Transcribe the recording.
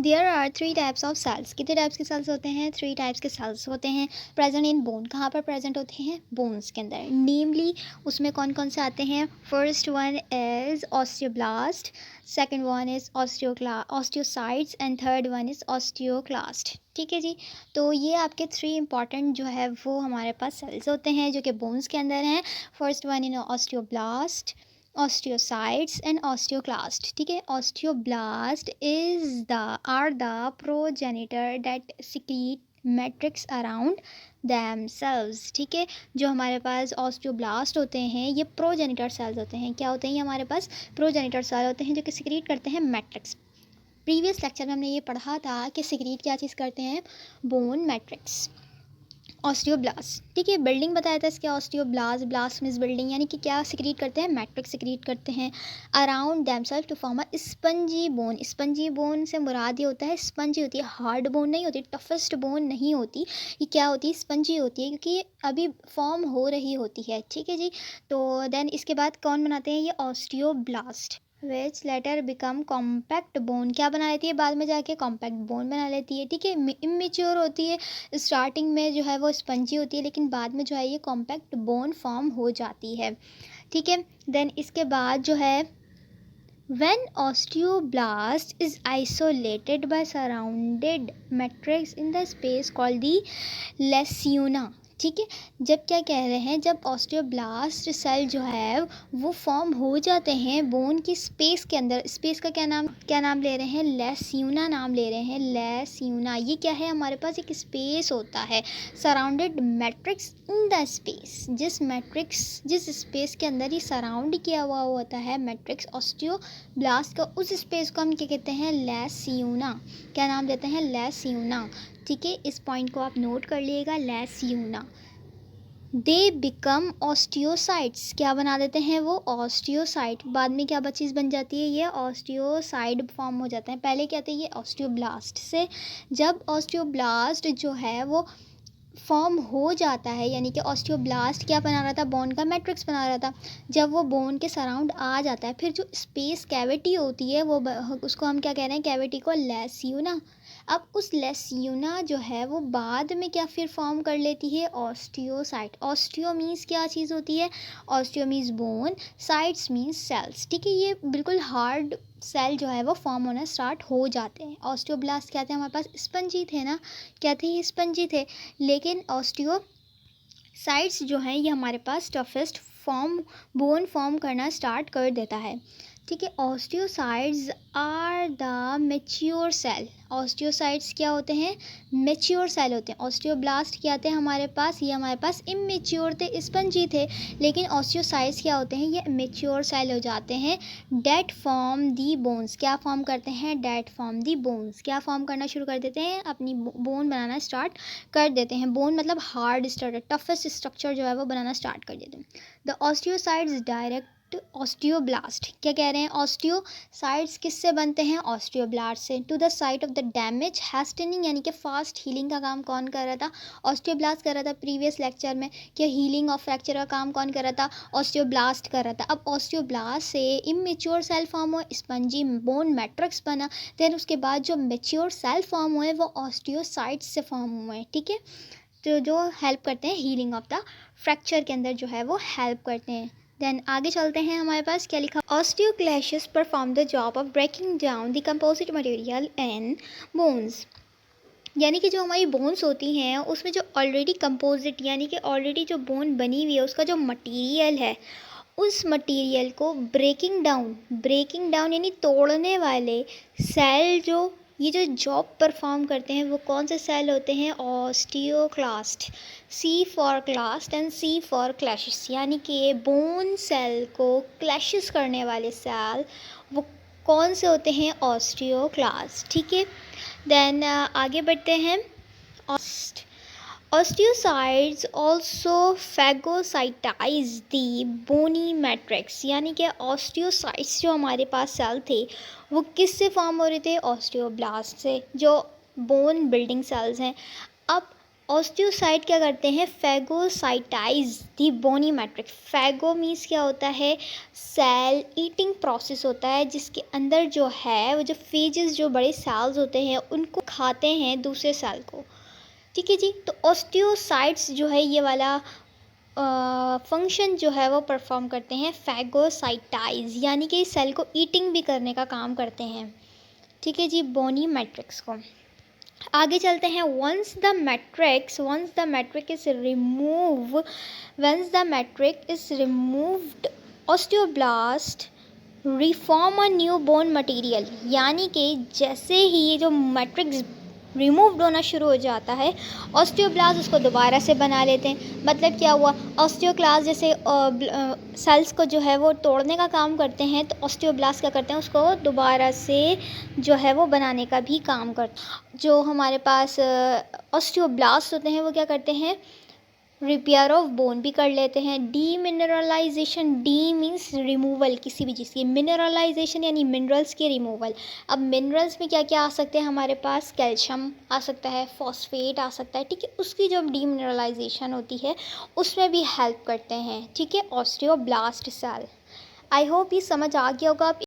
There are three types of cells. कितने types के cells होते हैं? थ्री टाइप्स के सेल्स होते हैं प्रेजेंट इन बोन। कहाँ पर प्रेजेंट होते हैं? बोन्स के अंदर। नेमली उसमें कौन कौन से आते हैं? First one is osteoblast, second one is osteocytes and third one is osteoclast. ठीक है जी। तो ये आपके थ्री इंपॉर्टेंट जो है वो हमारे पास सेल्स होते हैं जो कि बोन्स के अंदर हैं। First one in osteoblast, osteocytes and osteoclast. ठीक है। Osteoblast is the are the progenitor that secrete matrix around themselves. ठीक है। जो हमारे पास ऑस्टियोब्लास्ट होते हैं ये प्रोजेनिटर सेल्स होते हैं। क्या होते हैं? ये हमारे पास प्रोजेनिटर सेल होते हैं जो कि सिक्रीट करते हैं मैट्रिक्स। प्रीवियस लेक्चर में हमने ये पढ़ा था कि सिक्रीट क्या चीज़ करते हैं? Bone matrix. ऑस्टियोब्लास्ट। ठीक है। बिल्डिंग बताया था इसके ऑस्टियोब्लास्ट, ब्लास्ट मीन्स बिल्डिंग, यानी कि क्या सिक्रीट करते हैं? मैट्रिक्स सिक्रीट करते हैं around themselves to form a spongy bone. Spongy bone से मुराद ये होता है स्पंजी होती है, हार्ड बोन नहीं होती, टफेस्ट बोन नहीं होती। ये क्या होती है? स्पंजी होती है क्योंकि ये अभी फॉर्म हो रही होती है। ठीक है जी। तो देन इसके बाद कौन बनाते हैं? ये ऑस्टियोब्लास्ट विच लेटर बिकम कॉम्पैक्ट बोन। क्या बना लेती है? बाद में जाके कॉम्पैक्ट बोन बना लेती है। ठीक है। इमेच्योर होती है, स्टार्टिंग में जो है वो स्पंजी होती है लेकिन बाद में जो है ये कॉम्पैक्ट बोन फॉर्म हो जाती है। ठीक है। देन इसके बाद जो है when osteoblast is isolated by surrounded matrix in the space called the lacuna। ठीक है। जब क्या कह रहे हैं? जब ऑस्टियोब्लास्ट सेल जो है वो फॉर्म हो जाते हैं बोन की स्पेस के अंदर। स्पेस का क्या नाम ले रहे हैं? लैस्यूना नाम ले रहे हैं। लैस्यूना ये क्या है? हमारे पास एक स्पेस होता है surrounded matrix in the space. जिस स्पेस के अंदर ये सराउंड किया हुआ होता है मैट्रिक्स ऑस्टियोब्लास्ट का, उस स्पेस को हम क्या कहते हैं? लैस्यूना। क्या नाम देते हैं? लैस्यूना। ठीक है। इस पॉइंट को आप नोट कर लीजिएगा, लैस्यूना। They become osteocytes. क्या बना देते हैं वो? ऑस्टियोसाइट। बाद में क्या चीज़ बन जाती है? ये ऑस्टियोसाइड फॉर्म हो जाते हैं। पहले क्या थे? ये ऑस्टियोब्लास्ट से। जब ऑस्टियोब्लास्ट जो है वो फॉर्म हो जाता है यानी कि ऑस्टियोब्लास्ट क्या बना रहा था? बोन का मैट्रिक्स बना रहा था। जब वो बोन के सराउंड आ जाता है फिर जो स्पेस कैविटी होती है वो उसको हम क्या कह रहे हैं? कैविटी को लैस्यूना। अब उस लैस्यूना जो है वो बाद में क्या फिर फॉर्म कर लेती है? ऑस्टियोसाइट। ऑस्टियो मीन्स क्या चीज़ होती है? Osteo means bone, cytes means cells. ठीक है। ये बिल्कुल हार्ड सेल जो है वो फॉर्म होना स्टार्ट हो जाते हैं। ऑस्टियोब्लास्ट क्या थे? हमारे पास स्पंजी थे ना। क्या थे? ये स्पंजी थे। लेकिन ऑस्टियोसाइट्स जो हैं ये हमारे पास टफेस्ट बोन फॉर्म करना स्टार्ट कर देता है। ठीक है। Osteocytes are the mature cell. Osteocytes क्या होते हैं? मेच्योर सेल होते हैं। ऑस्टियोब्लास्ट क्या थे हमारे पास? ये हमारे पास इमेच्योर थे, स्पंजी थे। लेकिन ऑस्टियोसाइट्स क्या होते हैं? ये मेच्योर सेल हो जाते हैं। डेट फॉर्म दी बोन्स। क्या फॉर्म करते हैं? डेट फॉर्म दी बोन्स। क्या फॉर्म करना शुरू कर देते हैं? अपनी बोन बनाना स्टार्ट कर देते हैं। बोन मतलब हार्ड स्ट्रक्चर, टफेस्ट स्ट्रक्चर जो है वो बनाना स्टार्ट कर देते हैं। The osteocytes direct osteoblast. क्या कह रहे हैं? ऑस्टियोसाइट्स किससे बनते हैं? ऑस्टियोब्लास्ट से। To the site of the damage hastening यानी कि फास्ट हीलिंग का काम कौन कर रहा था? ऑस्टियोब्लास्ट कर रहा था। प्रीवियस लेक्चर में कि हीलिंग ऑफ फ्रैक्चर का काम कौन कर रहा था? ऑस्टियोब्लास्ट कर रहा था। अब ऑस्टियोब्लास्ट से इमेच्योर सेल फॉर्म हुआ, स्पंजी बोन मैट्रिक्स बना। देन उसके बाद जो मेच्योर सेल फॉर्म हुए वो ऑस्टियोसाइट्स से फॉर्म हुए। ठीक है। तो जो हेल्प करते हैं हीलिंग ऑफ द फ्रैक्चर के अंदर जो है वो हेल्प करते हैं। देन आगे चलते हैं। हमारे पास क्या लिखा? Osteoclasts perform the job of breaking down the composite material in bones. यानी कि जो हमारी बोन्स होती हैं उसमें जो ऑलरेडी कंपोजिट यानी कि ऑलरेडी जो बोन बनी हुई है उसका जो मटेरियल है उस मटेरियल को ब्रेकिंग डाउन यानी तोड़ने वाले सेल जो ये जो जॉब परफॉर्म करते हैं वो कौन से सेल होते हैं? Osteoclast. C for clast and C for clashes. यानी कि ये बोन सेल को क्लैशेस करने वाले सेल वो कौन से होते हैं? ऑस्टियोक्लास्ट। ठीक है। देन आगे बढ़ते हैं। Osteocytes also phagocytize the bony matrix। यानी कि ऑस्टियोसाइट्स जो हमारे पास सेल थे वो किससे फॉर्म हो रहे थे? ऑस्टियोब्लास्ट से, जो बोन बिल्डिंग सेल्स हैं। अब ऑस्टियोसाइट क्या करते हैं, फैगोसाइटाइज दी बोनी मैट्रिक्स। फैगो मीन्स क्या होता है, सेल ईटिंग प्रोसेस होता है, जिसके अंदर जो है वो जो फेजेस जो बड़े सेल्स होते हैं उनको खाते हैं दूसरे सेल को। ठीक है जी। तो ऑस्टियोसाइट्स जो है ये वाला फंक्शन जो है वो परफॉर्म करते हैं फैगोसाइटाइज, यानी कि सेल को ईटिंग भी करने का काम करते हैं। ठीक है जी, बोनी मैट्रिक्स को। आगे चलते हैं। Once the matrix is removed osteoblast reform a new bone material, यानी कि जैसे ही ये जो मैट्रिक्स रिमूव्ड होना शुरू हो जाता है, ऑस्टियोब्लास्ट उसको दोबारा से बना लेते हैं। मतलब क्या हुआ, ऑस्टियोक्लास्ट जैसे सेल्स को जो है वो तोड़ने का काम करते हैं, तो ऑस्टियोब्लास्ट क्या करते हैं, उसको दोबारा से जो है वो बनाने का भी काम करते हैं। जो हमारे पास ऑस्टियोब्लास्ट होते हैं वो क्या करते हैं, रिपेयर ऑफ बोन भी कर लेते हैं। डीमिनरलाइजेशन, डी मीन्स रिमूवल किसी भी चीज़ की, मिनरलाइजेशन यानी मिनरल्स की रिमूवल। अब मिनरल्स में क्या क्या आ सकते हैं हमारे पास, कैल्शियम आ सकता है, फॉस्फेट आ सकता है। ठीक है, उसकी जब डीमिनरलाइजेशन होती है उसमें भी हेल्प करते हैं। ठीक है, ऑस्टियोब्लास्ट सेल। आई होप ये समझ आ गया होगा। आप